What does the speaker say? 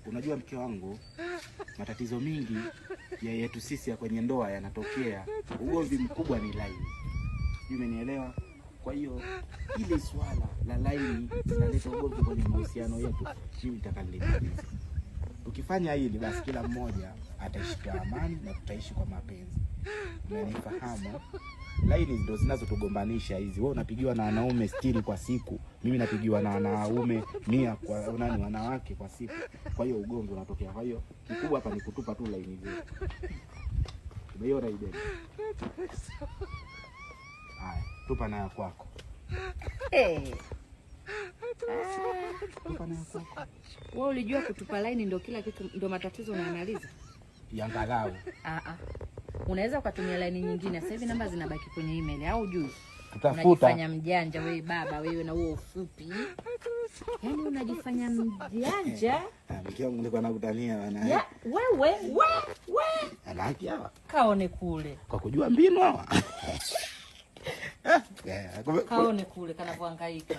Unajua mke wangu, matatizo mingi ya yetu sisi ya kwenye ndoa yanatokea, ugomvi mkubwa ni laini. Umenielewa? Kwa hiyo ile swala la laini linaleta ugomvi kwenye mahusiano yetu, mimi nitakaliliza. Tukifanya hili basi kila mmoja ataishi kwa amani na tutaishi kwa mapenzi. Unanifahamu? Laini ndio zinazotugombanisha hizi. Wewe unapigiwa na wanaume 60 kwa siku, mimi napigiwa na wanaume 100 kwa wanawake kwa siku. Kwa hiyo ugomvi unatokea. Kwa hiyo kikubwa hapa ni kutupa tu laini zetu. Umeiona idea? Haya, tupa na kwako. Tupa na kwako. Wewe ulijua kutupa laini ndio kila kitu, ndio matatizo unaanaliza? Yangalau. Unaweza ukatumia laini nyingine. Sasa hivi namba zinabaki kwenye email au juu. Tutafuta. Unajifanya mjanja wewe baba, wewe na huo ufupi. Yaani unajifanya mjanja. Mkiwa mlikuwa nakutania bana. Ya, wewe. Alaki hawa. Kaone kule. Kwa kujua mbinu hawa. Kaone kule kanavyohangaika.